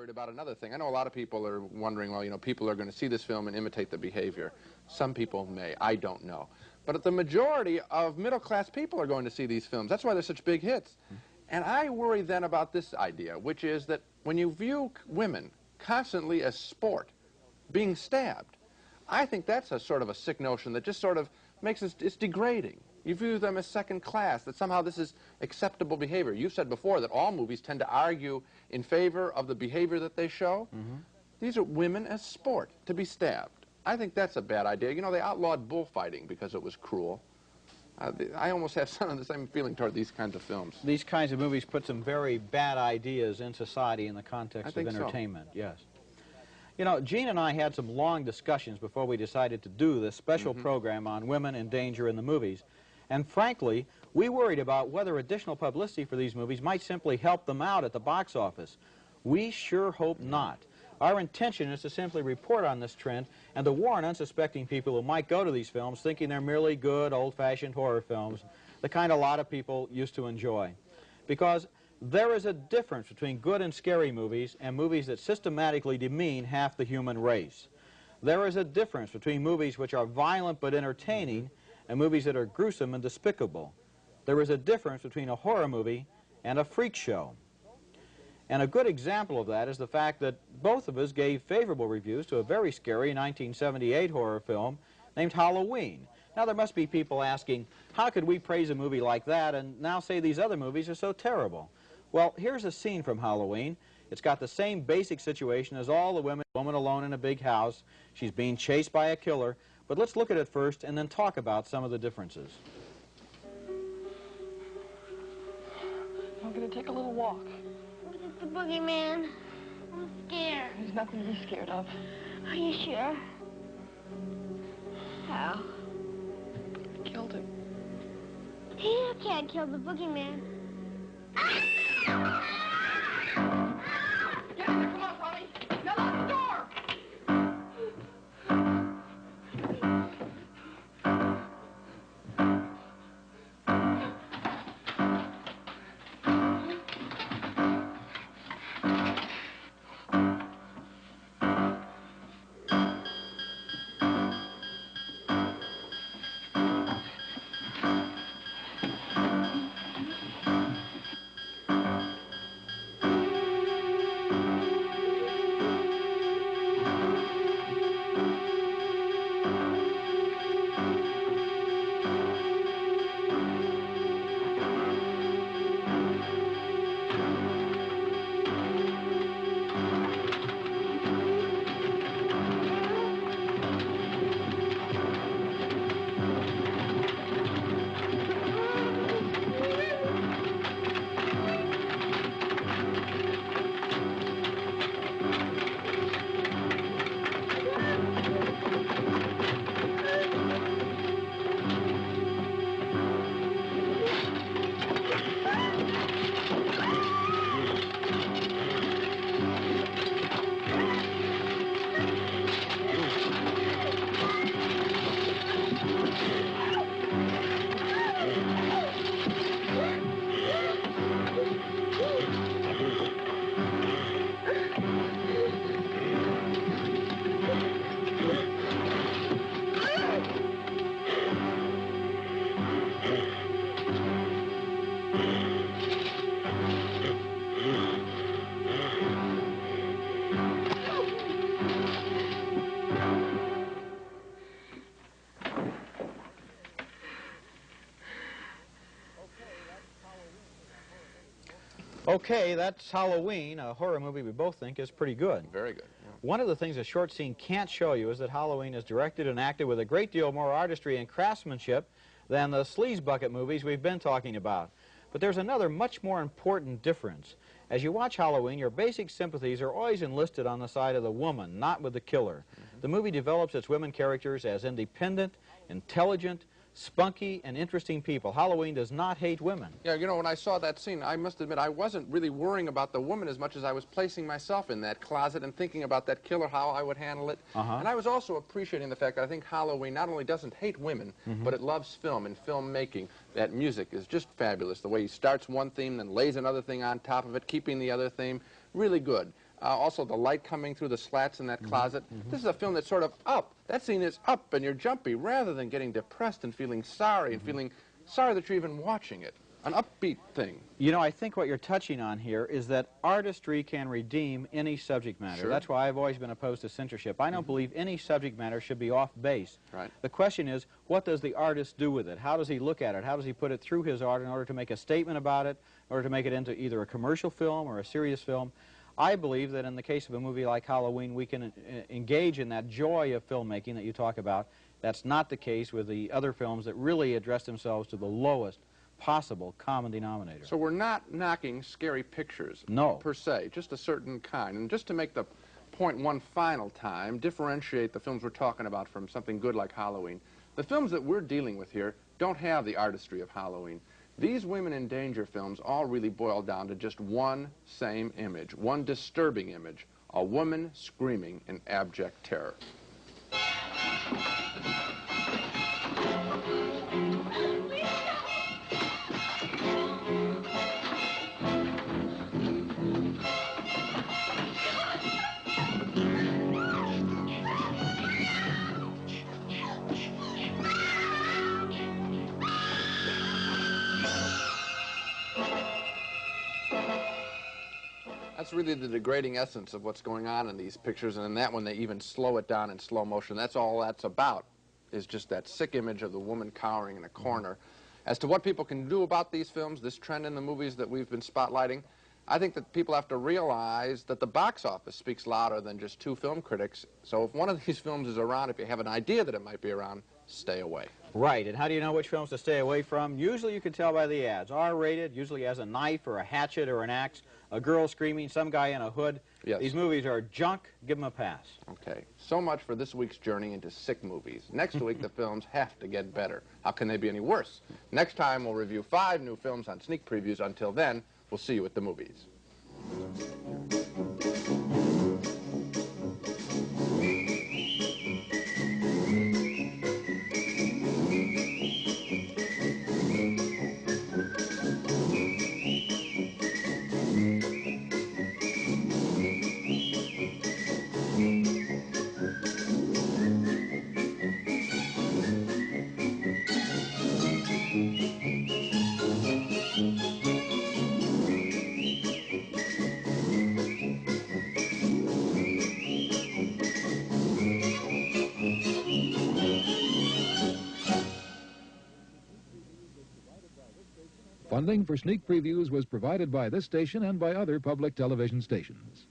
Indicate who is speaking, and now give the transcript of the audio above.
Speaker 1: worried about another thing. I know a lot of people are wondering, well, you know, people are going to see this film and imitate the behavior. Some people may. I don't know. But the majority of middle-class people are going to see these films. That's why they're such big hits. And I worry then about this idea, which is that when you view women constantly as sport, being stabbed, I think that's a sort of a sick notion that just sort of makes us, it's degrading. You view them as second class, that somehow this is acceptable behavior. You said before that all movies tend to argue in favor of the behavior that they show. These are women as sport, to be stabbed. I think that's a bad idea. You know, they outlawed bullfighting because it was cruel. I almost have some of the same feeling toward these kinds of films.
Speaker 2: These kinds of movies put some very bad ideas in society in the context of entertainment, yes. You know, Gene and I had some long discussions before we decided to do this special program on women in danger in the movies. And frankly, we worried about whether additional publicity for these movies might simply help them out at the box office. We sure hope not. Our intention is to simply report on this trend and to warn unsuspecting people who might go to these films thinking they're merely good, old-fashioned horror films, the kind a lot of people used to enjoy. Because there is a difference between good and scary movies and movies that systematically demean half the human race. There is a difference between movies which are violent but entertaining and movies that are gruesome and despicable. There is a difference between a horror movie and a freak show. And a good example of that is the fact that both of us gave favorable reviews to a very scary 1978 horror film named Halloween. Now there must be people asking, how could we praise a movie like that and now say these other movies are so terrible? Well, here's a scene from Halloween. It's got the same basic situation as all the women. Woman alone in a big house. She's being chased by a killer. But let's look at it first and then talk about some of the differences.
Speaker 3: I'm going to take a little walk.
Speaker 4: It's the boogeyman. I'm scared.
Speaker 3: There's nothing to be scared of.
Speaker 4: Are you sure? How?
Speaker 3: I killed him.
Speaker 4: You can't kill the boogeyman.
Speaker 3: Get in there, come on, Tommy. Now lock the door.
Speaker 2: Okay, that's Halloween, a horror movie we both think is pretty good.
Speaker 1: Very good. Yeah.
Speaker 2: One of the things a short scene can't show you is that Halloween is directed and acted with a great deal more artistry and craftsmanship than the sleaze bucket movies we've been talking about. But there's another much more important difference. As you watch Halloween, your basic sympathies are always enlisted on the side of the woman, not with the killer. The movie develops its women characters as independent, intelligent, spunky, and interesting people. Halloween does not hate women.
Speaker 1: Yeah, you know, when I saw that scene, I must admit I wasn't really worrying about the woman as much as I was placing myself in that closet and thinking about that killer, how I would handle it. And I was also appreciating the fact that I think Halloween not only doesn't hate women, but it loves film and filmmaking. That music is just fabulous. The way he starts one theme, then lays another thing on top of it, keeping the other theme. Really good. Also, the light coming through the slats in that closet. This is a film that's sort of up. That scene is up, and you're jumpy, rather than getting depressed and feeling sorry and feeling sorry that you're even watching it. An upbeat thing.
Speaker 2: You know, I think what you're touching on here is that artistry can redeem any subject matter.
Speaker 1: Sure.
Speaker 2: That's why I've always been opposed to censorship. I don't believe any subject matter should be off base.
Speaker 1: Right.
Speaker 2: The question is, what does the artist do with it? How does he look at it? How does he put it through his art in order to make a statement about it, in order to make it into either a commercial film or a serious film? I believe that in the case of a movie like Halloween, we can engage in that joy of filmmaking that you talk about. That's not the case with the other films that really address themselves to the lowest possible common denominator.
Speaker 1: So we're not knocking scary pictures,
Speaker 2: no,
Speaker 1: per se, just a certain kind. And just to make the point one final time, differentiate the films we're talking about from something good like Halloween. The films that we're dealing with here don't have the artistry of Halloween. These women in danger films all really boil down to just one same image, one disturbing image, a woman screaming in abject terror. That's really the degrading essence of what's going on in these pictures, and in that one they even slow it down in slow motion. That's all that's about, is just that sick image of the woman cowering in a corner. As to what people can do about these films, this trend in the movies that we've been spotlighting, I think that people have to realize that the box office speaks louder than just two film critics. So if one of these films is around, if you have an idea that it might be around, stay away.
Speaker 2: Right, and how do you know which films to stay away from? Usually you can tell by the ads. R-rated, usually has a knife or a hatchet or an axe, a girl screaming, some guy in a hood.
Speaker 1: Yes.
Speaker 2: These movies are junk. Give them a pass.
Speaker 1: Okay, so much for this week's journey into sick movies. Next week, the films have to get better. How can they be any worse? Next time, we'll review 5 new films on sneak previews. Until then, we'll see you at the movies.
Speaker 5: Funding for sneak previews was provided by this station and by other public television stations.